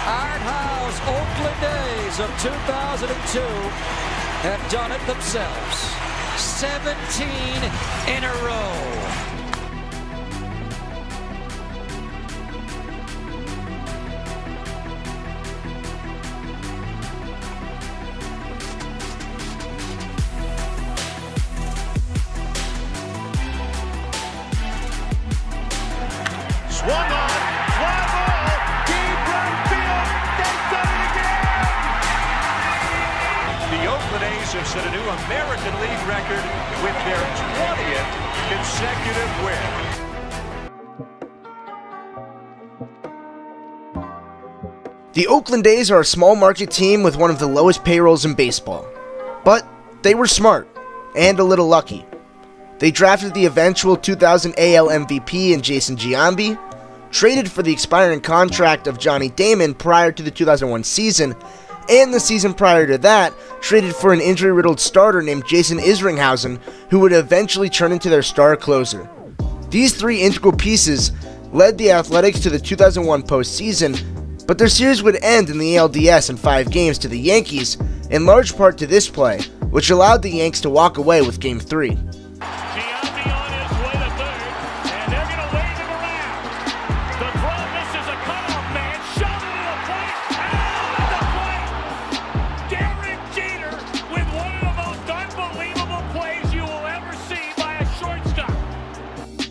Art Howe's Oakland A's of 2002 have done it themselves. 17 in a row. Swung on, fly ball, deep right field, they've done it again! The Oakland A's have set a new American League record with their 20th consecutive win. The Oakland A's are a small market team with one of the lowest payrolls in baseball. But they were smart, and a little lucky. They drafted the eventual 2000 AL MVP in Jason Giambi, traded for the expiring contract of Johnny Damon prior to the 2001 season, and the season prior to that, traded for an injury-riddled starter named Jason Isringhausen, who would eventually turn into their star closer. These three integral pieces led the Athletics to the 2001 postseason, but their series would end in the ALDS in 5 games to the Yankees, in large part to this play, which allowed the Yanks to walk away with Game 3.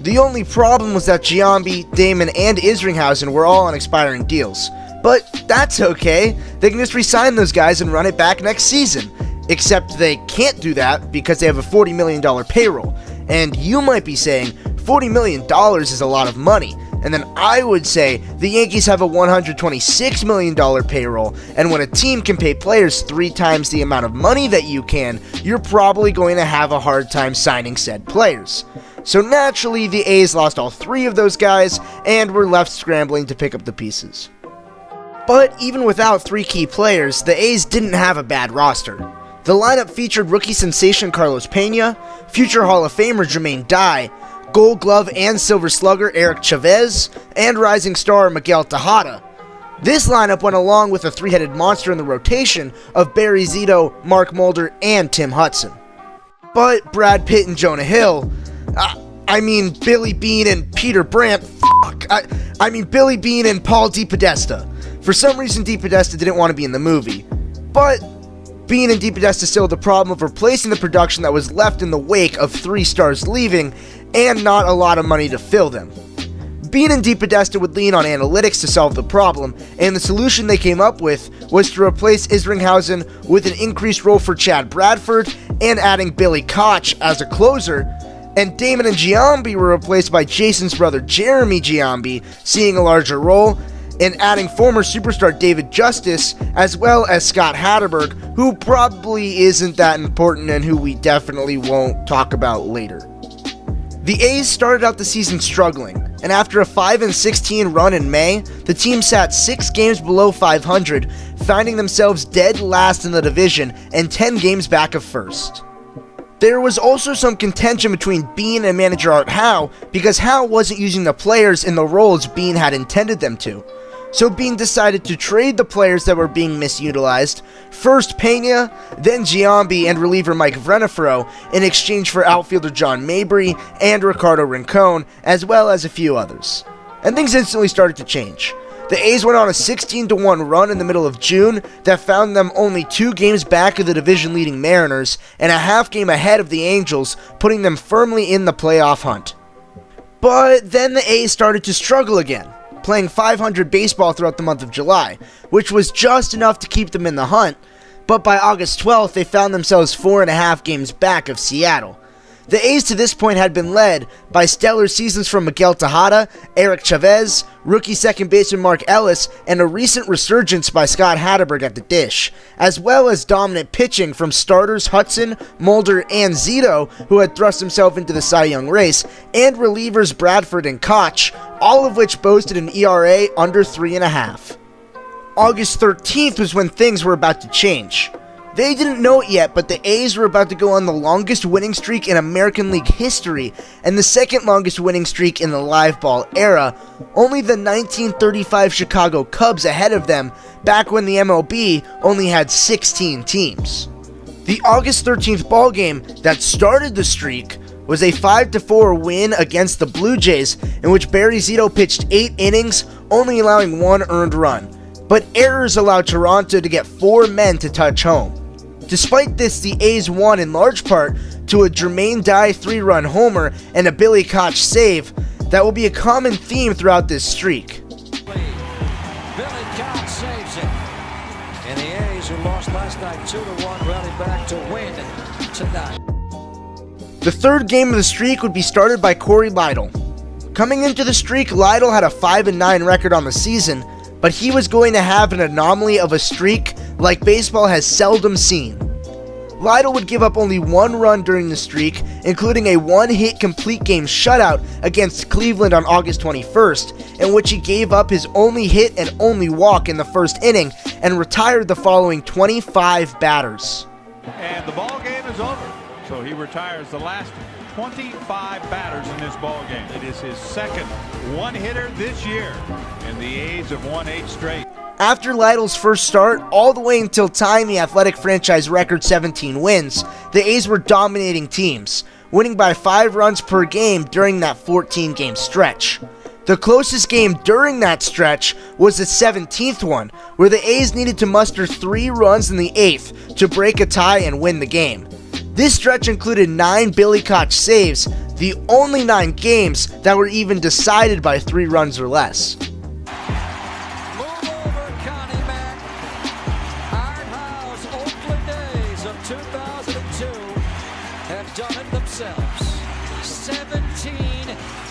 The only problem was that Giambi, Damon, and Isringhausen were all on expiring deals. But that's okay, they can just re-sign those guys and run it back next season. Except they can't do that because they have a $40 million payroll. And you might be saying, $40 million is a lot of money. And then I would say, the Yankees have a $126 million payroll, and when a team can pay players 3 times the amount of money that you can, you're probably going to have a hard time signing said players. So naturally, the A's lost all 3 of those guys, and were left scrambling to pick up the pieces. But even without 3 key players, the A's didn't have a bad roster. The lineup featured rookie sensation Carlos Pena, future Hall of Famer Jermaine Dye, Gold Glove and Silver Slugger Eric Chavez, and rising star Miguel Tejada. This lineup went along with a 3-headed monster in the rotation of Barry Zito, Mark Mulder, and Tim Hudson. But Brad Pitt and Jonah Hill, Billy Beane and Peter Brandt, Billy Beane and Paul DePodesta. For some reason, DePodesta didn't want to be in the movie. But Beane and DePodesta still had the problem of replacing the production that was left in the wake of 3 stars leaving, and not a lot of money to fill them. Beane and DePodesta would lean on analytics to solve the problem, and the solution they came up with was to replace Isringhausen with an increased role for Chad Bradford and adding Billy Koch as a closer, and Damon and Giambi were replaced by Jason's brother Jeremy Giambi, seeing a larger role, and adding former superstar David Justice, as well as Scott Hatterberg, who probably isn't that important and who we definitely won't talk about later. The A's started out the season struggling, and after a 5-16 run in May, the team sat 6 games below 500, finding themselves dead last in the division and 10 games back of first. There was also some contention between Beane and manager Art Howe because Howe wasn't using the players in the roles Beane had intended them to. So Beane decided to trade the players that were being misutilized, first Pena, then Giambi and reliever Mike Vrenefro, in exchange for outfielder John Mabry and Ricardo Rincon, as well as a few others. And things instantly started to change. The A's went on a 16-1 run in the middle of June that found them only 2 games back of the division-leading Mariners and a half game ahead of the Angels, putting them firmly in the playoff hunt. But then the A's started to struggle again, playing .500 baseball throughout the month of July, which was just enough to keep them in the hunt, but by August 12th they found themselves 4.5 games back of Seattle. The A's to this point had been led by stellar seasons from Miguel Tejada, Eric Chavez, rookie second baseman Mark Ellis, and a recent resurgence by Scott Hatterberg at the dish, as well as dominant pitching from starters Hudson, Mulder, and Zito, who had thrust himself into the Cy Young race, and relievers Bradford and Koch, all of which boasted an ERA under 3.5. August 13th was when things were about to change. They didn't know it yet, but the A's were about to go on the longest winning streak in American League history and the second longest winning streak in the live ball era, only the 1935 Chicago Cubs ahead of them back when the MLB only had 16 teams. The August 13th ball game that started the streak was a 5-4 win against the Blue Jays, in which Barry Zito pitched 8 innings, only allowing 1 earned run. But errors allowed Toronto to get 4 men to touch home. Despite this, the A's won in large part to a Jermaine Dye 3-run homer and a Billy Koch save that will be a common theme throughout this streak. Billy Koch saves it. And the A's, who lost last night 2-1, rally back to win tonight. The third game of the streak would be started by Corey Lidle. Coming into the streak, Lidle had a 5-9 record on the season, but he was going to have an anomaly of a streak like baseball has seldom seen. Lidle would give up only 1 run during the streak, including a 1-hit complete game shutout against Cleveland on August 21st, in which he gave up his only hit and only walk in the first inning and retired the following 25 batters. And the ball game is over, so he retires the last 25 batters in this ball game. It is his second one-hitter this year, and the A's have won 8 straight. After Lidle's first start, all the way until tying the Athletic franchise record 17 wins, the A's were dominating teams, winning by 5 runs per game during that 14-game stretch. The closest game during that stretch was the 17th one, where the A's needed to muster 3 runs in the 8th to break a tie and win the game. This stretch included 9 Billy Koch saves, the only 9 games that were even decided by 3 runs or less. Oakland A's of 2002 have done it themselves. 17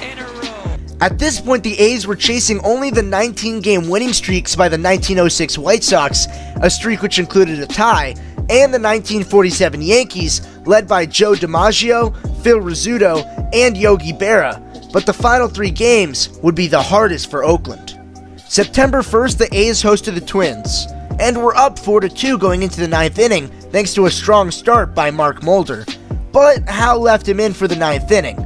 in a row. At this point, the A's were chasing only the 19-game winning streaks by the 1906 White Sox, a streak which included a tie, and the 1947 Yankees, led by Joe DiMaggio, Phil Rizzuto, and Yogi Berra, but the final 3 games would be the hardest for Oakland. September 1st, the A's hosted the Twins, and were up 4-2 going into the 9th inning thanks to a strong start by Mark Mulder. But Howe left him in for the 9th inning.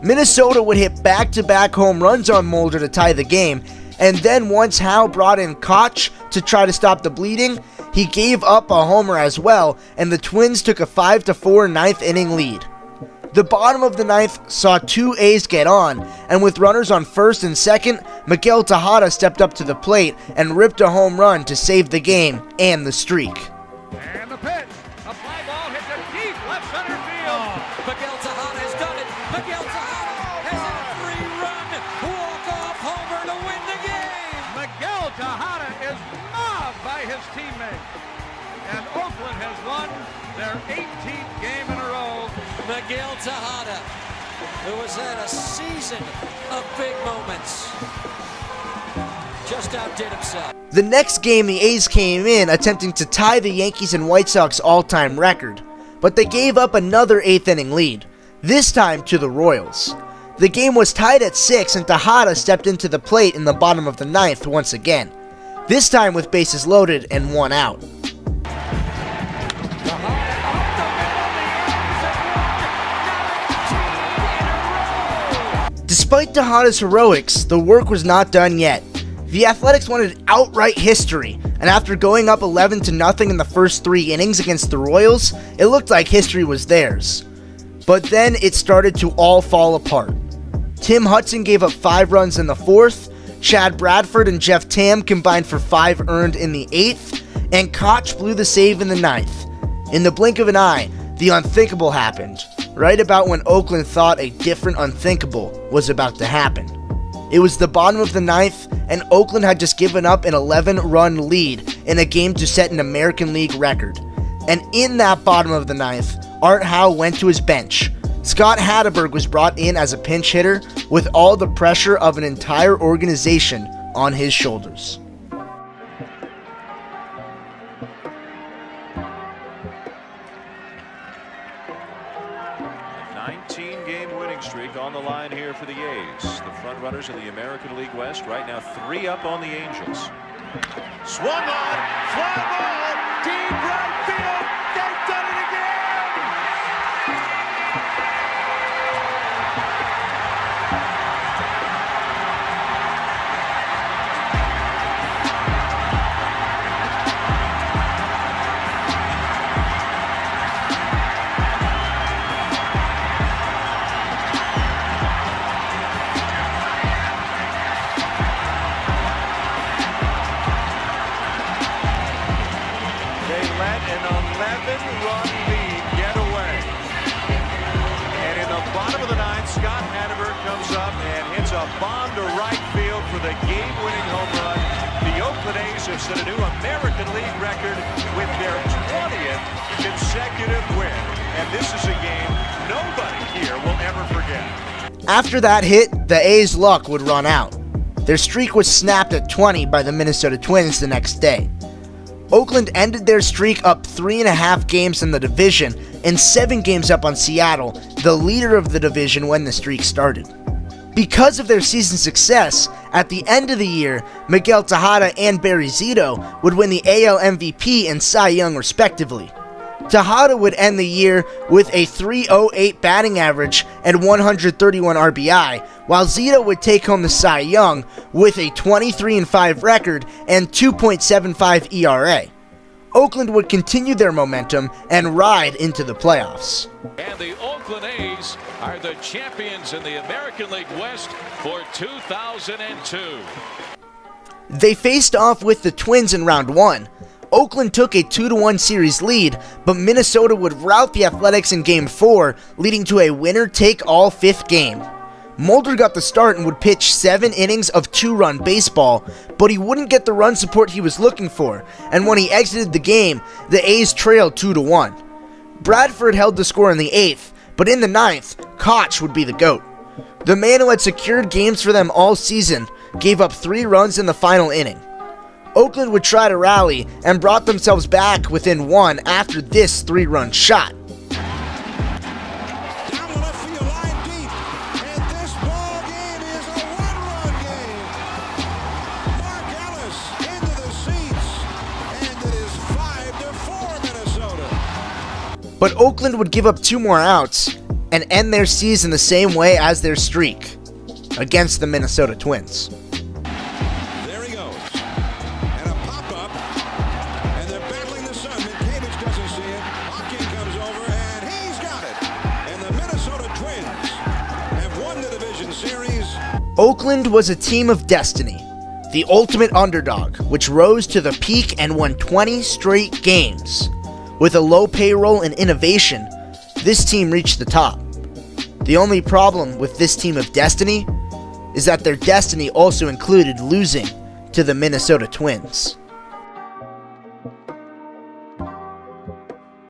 Minnesota would hit back-to-back home runs on Mulder to tie the game, and then once Howe brought in Koch to try to stop the bleeding, he gave up a homer as well, and the Twins took a 5-4 9th inning lead. The bottom of the 9th saw 2 A's get on, and with runners on first and second, Miguel Tejada stepped up to the plate and ripped a home run to save the game and the streak. And the pitch, a fly ball hit to deep left center field. Miguel Tejada has done it. Miguel Tejada has a 3-run walk-off homer to win the game. Miguel Tejada is mobbed by his teammates, and Oakland has won their 18th game in a row. Miguel Tejada, who has had a season of big moments, just outdid himself. The next game, the A's came in attempting to tie the Yankees and White Sox all-time record, but they gave up another 8th inning lead, this time to the Royals. The game was tied at 6, and Tejada stepped into the plate in the bottom of the 9th once again, this time with bases loaded and 1 out. Despite Tejada's heroics, the work was not done yet. The Athletics wanted outright history, and after going up 11-0 in the first 3 innings against the Royals, it looked like history was theirs. But then it started to all fall apart. Tim Hudson gave up 5 runs in the 4th, Chad Bradford and Jeff Tam combined for 5 earned in the 8th, and Koch blew the save in the 9th. In the blink of an eye, the unthinkable happened, right about when Oakland thought a different unthinkable was about to happen. It was the bottom of the 9th, and Oakland had just given up an 11-run lead in a game to set an American League record. And in that bottom of the 9th, Art Howe went to his bench. Scott Hatteberg was brought in as a pinch hitter with all the pressure of an entire organization on his shoulders. Streak on the line here for the A's. The front runners in the American League West right now 3 up on the Angels. Swung on, fly ball, deep right field. comes up and hits a bomb to right field for the game-winning home run. The Oakland A's have set a new American League record with their 20th consecutive win. And this is a game nobody here will ever forget. After that hit, the A's' luck would run out. Their streak was snapped at 20 by the Minnesota Twins the next day. Oakland ended their streak up 3.5 games in the division and 7 games up on Seattle, the leader of the division when the streak started. Because of their season success, at the end of the year, Miguel Tejada and Barry Zito would win the AL MVP and Cy Young respectively. Tejada would end the year with a .308 batting average and 131 RBI, while Zito would take home the Cy Young with a 23-5 record and 2.75 ERA. Oakland would continue their momentum and ride into the playoffs. And the Oakland A's are the champions in the American League West for 2002. They faced off with the Twins in round 1. Oakland took a 2-1 series lead, but Minnesota would rout the Athletics in Game 4, leading to a winner-take-all 5th game. Mulder got the start and would pitch 7 innings of 2-run baseball, but he wouldn't get the run support he was looking for, and when he exited the game, the A's trailed 2-1. Bradford held the score in the 8th, but in the 9th, Koch would be the GOAT. The man who had secured games for them all season gave up 3 runs in the final inning. Oakland would try to rally and brought themselves back within 1 after this 3-run shot. Down the left field line deep, and this ball game is a 1-run game. Mark Ellis into the seats, and it is 5-4 Minnesota. But Oakland would give up 2 more outs and end their season the same way as their streak, against the Minnesota Twins. There he goes. And a pop-up. And they're battling the sun. Minkevich doesn't see it. Hawking comes over, and he's got it. And the Minnesota Twins have won the division series. Oakland was a team of destiny, the ultimate underdog, which rose to the peak and won 20 straight games. With a low payroll and innovation, this team reached the top. The only problem with this team of destiny is that their destiny also included losing to the Minnesota Twins.